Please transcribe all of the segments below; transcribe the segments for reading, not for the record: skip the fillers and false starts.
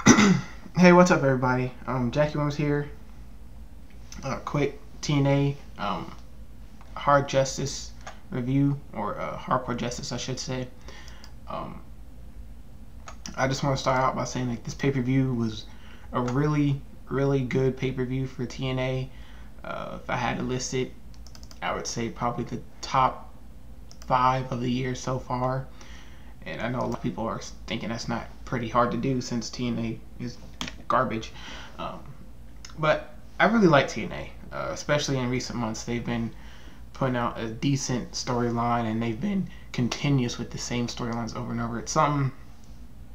Hey, what's up, everybody? Jackie Williams here. Quick TNA Hard Justice review, or Hardcore Justice, I should say. Um, I just want to start out by saying that this pay-per-view was a really, really good pay-per-view for TNA. If I had to list it, I would say probably the top 5 of the year so far. And I know a lot of people are thinking that's not pretty hard to do since TNA is garbage. But I really like TNA, especially in recent months. They've been putting out a decent storyline, and they've been continuous with the same storylines over and over. It's something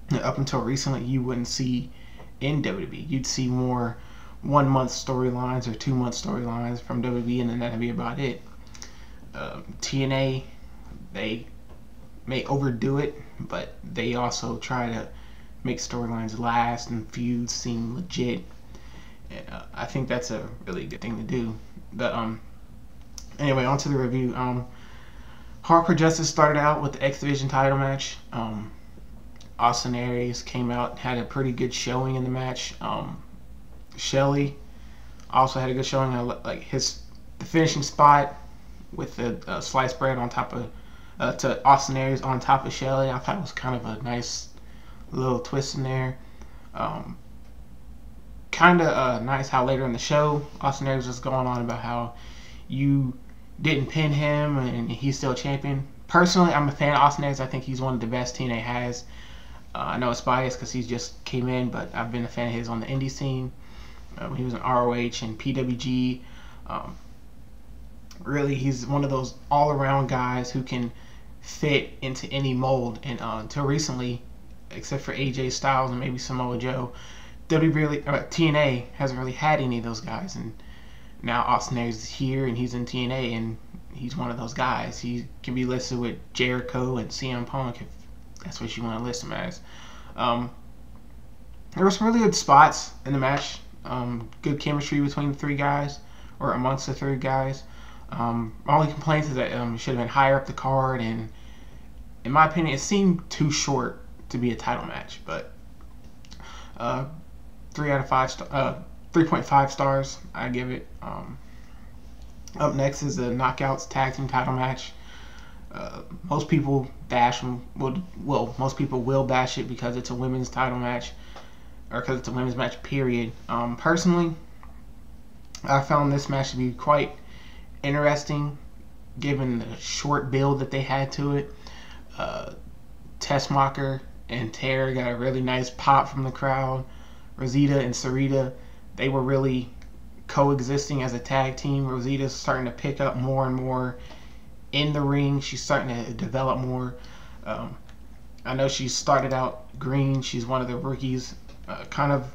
that up until recently you wouldn't see in WWE. You'd see more 1 month storylines or 2 month storylines from WWE, and then that'd be about it. TNA, they may overdo it, but they also try to make storylines last and feuds seem legit. And I think that's a really good thing to do. But anyway, on to the review. Hardcore Justice started out with the X Division title match. Austin Aries came out, had a pretty good showing in the match. SHELLEY also had a good showing. Like the finishing spot with the sliced bread on top of to Austin Aries on top of SHELLEY. I thought it was kind of a nice little twist in there. Kind of nice how later in the show Austin Aries was going on about how you didn't pin him and he's still champion. Personally, I'm a fan of Austin Aries. I think he's one of the best TNA has. I know it's biased because he just came in, but I've been a fan of his on the indie scene. He was in ROH and PWG. Really, he's one of those all-around guys who can fit into any mold. And until recently, except for AJ Styles and maybe Samoa Joe, TNA hasn't really had any of those guys. And now Austin Aries is here, and he's in TNA, and he's one of those guys. He can be listed with Jericho and CM Punk if that's what you want to list him as. There were some really good spots in the match. Good chemistry between the three guys, or amongst the three guys. My only complaint is that it should have been higher up the card, and in my opinion, it seemed too short to be a title match. But 3 out of 5, 3.5 stars, I give it. Up next is the Knockouts Tag Team Title match. Most people bash them. Well, most people will bash it because it's a women's title match, or because it's a women's match. Period. Personally, I found this match to be quite interesting, given the short build that they had to it. TESSMACHER and Tara got a really nice pop from the crowd. ROSITA and SARITA, they were really coexisting as a tag team. Rosita's starting to pick up more and more in the ring. She's starting to develop more. I know she started out green. She's one of the rookies. Kind of,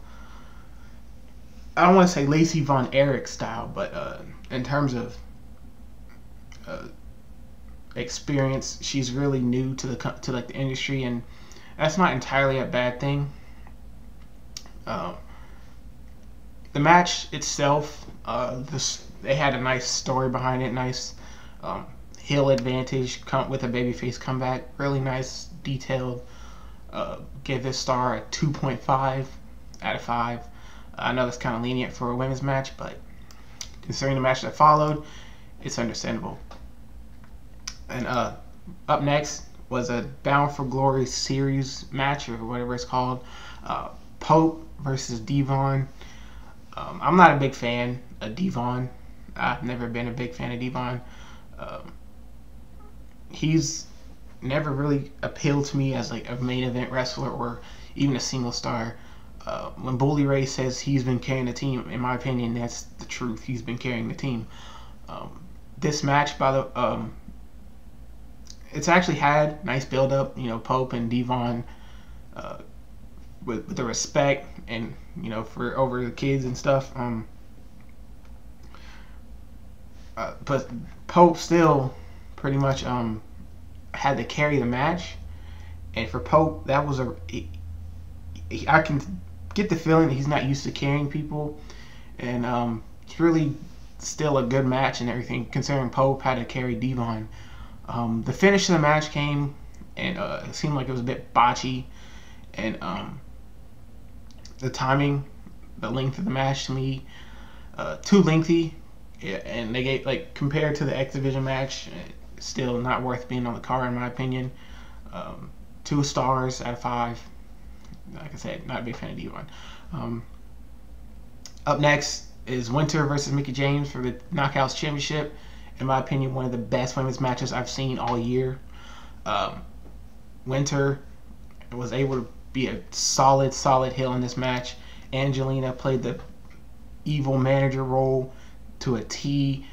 I don't want to say Lacey Von Erich style, but in terms of experience, she's really new to the industry, and that's not entirely a bad thing. The match itself, they had a nice story behind it. Nice heel advantage with a babyface comeback. Really nice, detailed. Give this star a 2.5 out of 5. I know that's kind of lenient for a women's match, but considering the match that followed, it's understandable. And up next was a Bound for Glory series match, or whatever it's called. Pope versus Devon. I'm not a big fan of Devon. I've never been a big fan of Devon. He's never really appealed to me as like a main event wrestler or even a single star. When Bully Ray says he's been carrying the team, in my opinion, that's the truth. He's been carrying the team. This match, by the it's actually had nice build up. You know, Pope and Devon with the respect, and you know, for over the kids and stuff. But Pope still pretty much had to carry the match, and for Pope, that was I can get the feeling that he's not used to carrying people, and it's really still a good match and everything, considering Pope had to carry Devon. The finish of the match came, and it seemed like it was a bit botchy, and the timing, the length of the match to me, too lengthy. Yeah, and they gave, like, compared to the X Division match, still not worth being on the card in my opinion. 2 stars out of 5. Like I said, not a big fan of DEVON. Up next is Winter versus Mickie James for the Knockouts Championship. In my opinion, one of the best women's matches I've seen all year. Winter was able to be a solid heel in this match. Angelina played the evil manager role to a T.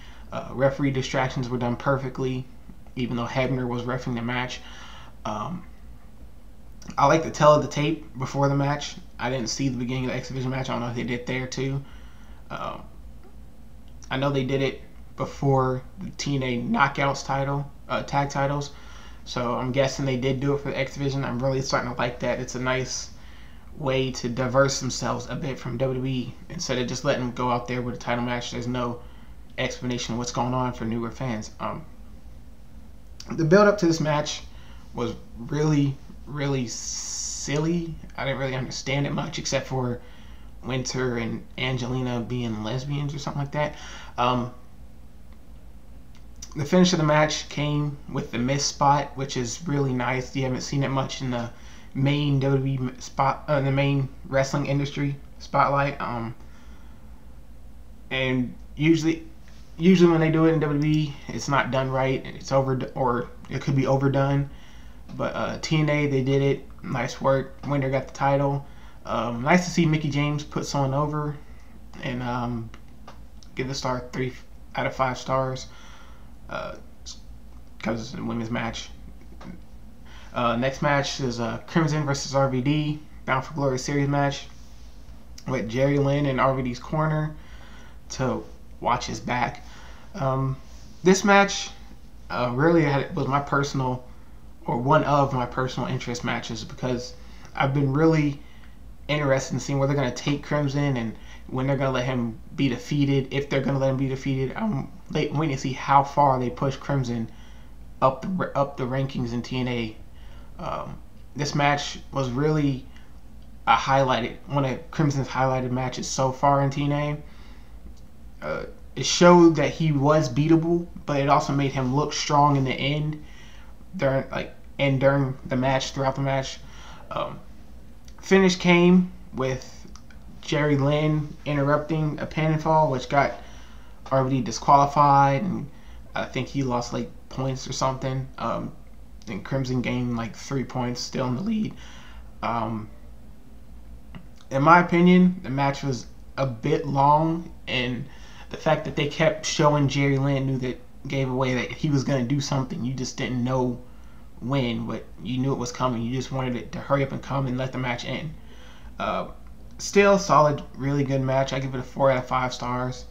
Referee distractions were done perfectly, even though Hebner was refereeing the match. I like to tell the tape before the match. I didn't see the beginning of the X Division match. I don't know if they did there too. I know they did it before the TNA Knockouts title, tag titles. So I'm guessing they did do it for the X Division. I'm really starting to like that. It's a nice way to diverse themselves a bit from WWE instead of just letting them go out there with a title match. There's no explanation of what's going on for newer fans. The build up to this match was really silly. I didn't really understand it much except for Winter and Angelina being lesbians or something like that. The finish of the match came with the mist spot, which is really nice. You haven't seen it much in the main WWE spot, the main wrestling industry spotlight. And usually when they do it in WWE, it's not done right. It's over, or it could be overdone. But TNA, they did it. Nice work. Winter got the title. Nice to see Mickie James put someone over, and give the star 3 out of 5 stars. Because it's a women's match. Next match is Crimson versus RVD, Bound for Glory series match with Jerry Lynn in RVD's corner to watch his back. This match really was my personal, or one of my personal interest matches, because I've been really interested in seeing where they're going to take Crimson and when they're going to let him be defeated, if they're going to let him be defeated. I'm waiting to see how far they push Crimson up the rankings in TNA. This match was really one of Crimson's highlighted matches so far in TNA. It showed that he was beatable, but it also made him look strong in the end during the match, throughout the match. Finish came with Jerry Lynn interrupting a pinfall, which got RVD disqualified, and I think he lost like points or something. And Crimson gained like 3 points, still in the lead. In my opinion, the match was a bit long, and the fact that they kept showing Jerry Lynn gave away that he was going to do something. You just didn't know when, but you knew it was coming. You just wanted it to hurry up and come and let the match end. Still solid, really good match. I give it a 4 out of 5 stars.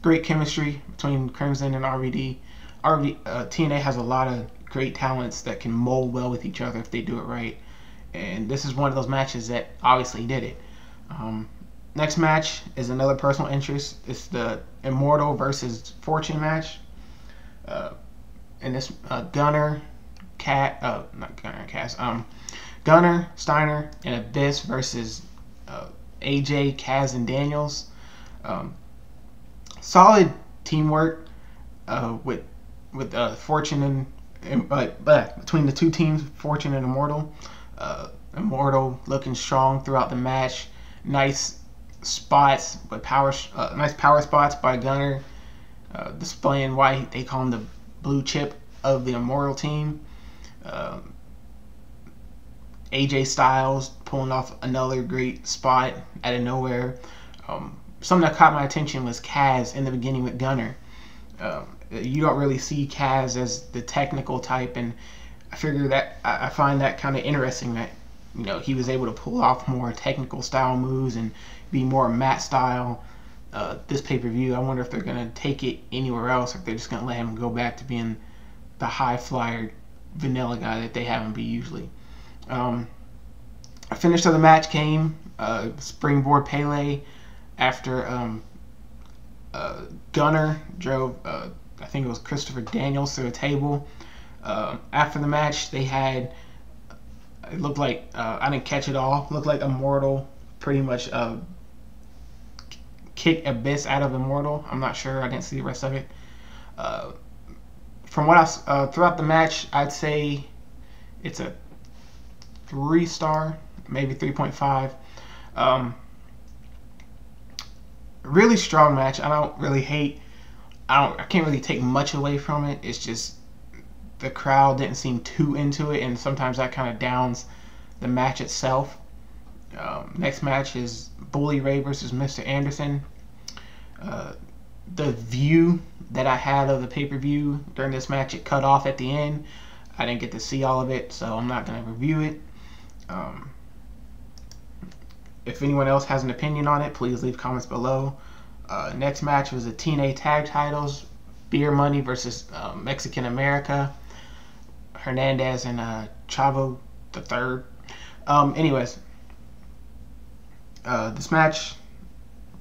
Great chemistry between Crimson and RVD. TNA has a lot of great talents that can mold well with each other if they do it right. And this is one of those matches that obviously did it. Next match is another personal interest. It's the Immortal versus Fortune match. And this Gunner, Gunner, Steiner, and Abyss versus AJ, Kaz, and Daniels. Solid teamwork with Fortune and between the two teams, Fortune and Immortal. Immortal looking strong throughout the match. Nice spots, but nice power spots by Gunner, displaying why they call him the blue chip of the Immortal team. AJ Styles pulling off another great spot out of nowhere. Something that caught my attention was Kaz in the beginning with Gunner. You don't really see Kaz as the technical type, and I find that kind of interesting that he was able to pull off more technical style moves and be more mat style this pay-per-view. I wonder if they're going to take it anywhere else, or if they're just going to let him go back to being the high flyer vanilla guy that they have him be usually. A finish of the match came, Springboard Pele, after Gunner drove, I think it was Christopher Daniels, through a table. After the match, they had It looked like I didn't catch it all. It looked like Immortal pretty much kicked Abyss out of Immortal. I'm not sure. I didn't see the rest of it. From what I throughout the match, I'd say it's a 3-star, maybe 3.5. Really strong match. I don't really hate. I can't really take much away from it. It's just the crowd didn't seem too into it, and sometimes that kind of downs the match itself. Next match is Bully Ray versus Mr. Anderson. The view that I had of the pay-per-view during this match, it cut off at the end. I didn't get to see all of it, so I'm not going to review it. If anyone else has an opinion on it, please leave comments below. Next match was the TNA tag titles. Beer Money versus Mexican America. Hernandez and Chavo the Third. Anyways, this match,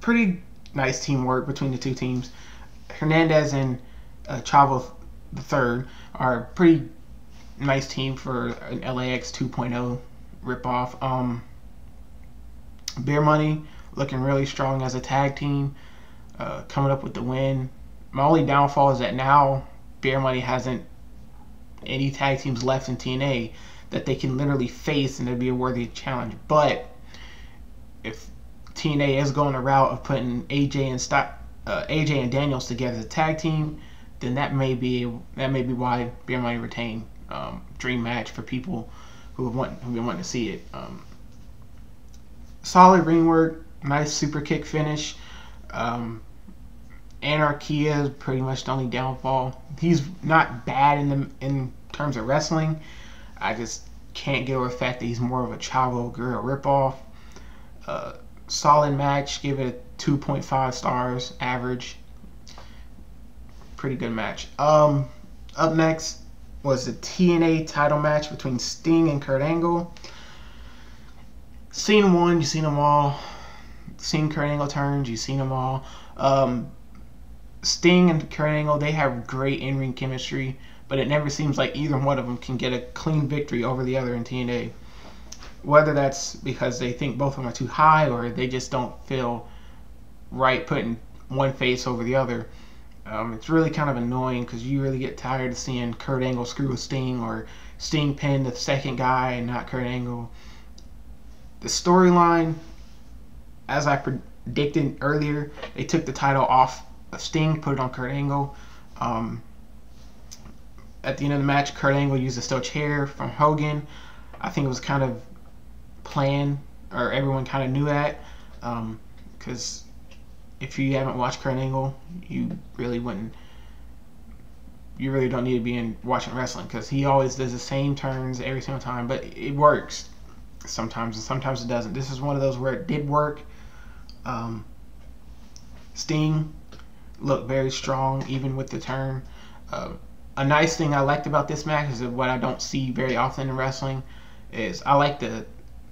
pretty nice teamwork between the two teams. Hernandez and Chavo the Third are a pretty nice team for an LAX 2.0 ripoff. Beer Money looking really strong as a tag team, coming up with the win. My only downfall is that now Beer Money hasn't any tag teams left in TNA that they can literally face and it'd be a worthy challenge. But if TNA is going the route of putting AJ and Daniels together as a tag team, then that may be why Beer Money retain. Dream match for people who want to see it. Solid ring work, nice super kick finish. Anarchia is pretty much the only downfall. He's not bad in terms of wrestling. I just can't get over the fact that he's more of a Chavo Guerrero ripoff. Solid match, give it a 2.5 stars average. Pretty good match. Up next was the TNA title match between Sting and Kurt Angle. Seen one, you've seen them all. Seen Kurt Angle turns, you've seen them all. Sting and Kurt Angle, they have great in-ring chemistry, but it never seems like either one of them can get a clean victory over the other in TNA. Whether that's because they think both of them are too high or they just don't feel right putting one face over the other. It's really kind of annoying because you really get tired of seeing Kurt Angle screw with Sting or Sting pin the second guy and not Kurt Angle. The storyline, as I predicted earlier, they took the title off of Sting, put it on Kurt Angle. At the end of the match, Kurt Angle used a steel chair from Hogan. I think it was kind of planned, or everyone kind of knew that, because if you haven't watched Kurt Angle, you really don't need to be watching wrestling, because he always does the same turns every single time, but it works sometimes, and sometimes it doesn't. This is one of those where it did work. Sting looked very strong even with the turn. A nice thing I liked about this match is what I don't see very often in wrestling is I like the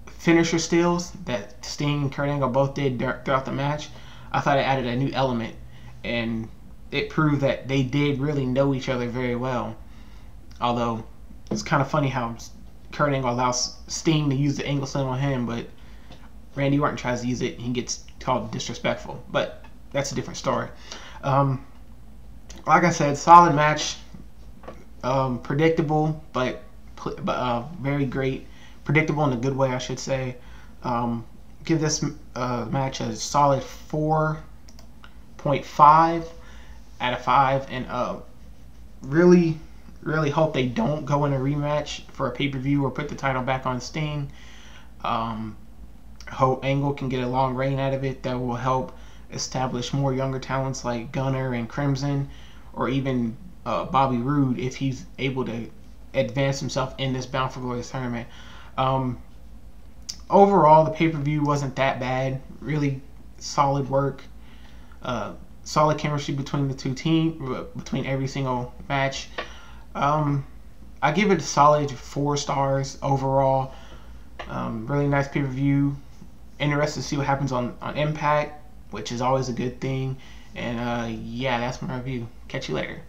finisher steals that Sting and Kurt Angle both did throughout the match. I thought it added a new element, and it proved that they did really know each other very well. Although it's kind of funny how Kurt Angle allows Sting to use the angle slam on him, but Randy Orton tries to use it and he gets called disrespectful. But that's a different story. Like I said, solid match. Predictable, but very great. Predictable in a good way, I should say. Give this match a solid 4.5 out of 5, and really hope they don't go in a rematch for a pay-per-view or put the title back on Sting. Hope Angle can get a long reign out of it that will help establish more younger talents like Gunner and Crimson, or even Bobby Roode if he's able to advance himself in this Bound for Glory tournament. Overall, the pay-per-view wasn't that bad. Really solid work. Solid chemistry between the two teams, between every single match. I give it a solid 4 stars overall. Really nice pay-per-view. Interested to see what happens on Impact, which is always a good thing. And yeah, that's my review. Catch you later.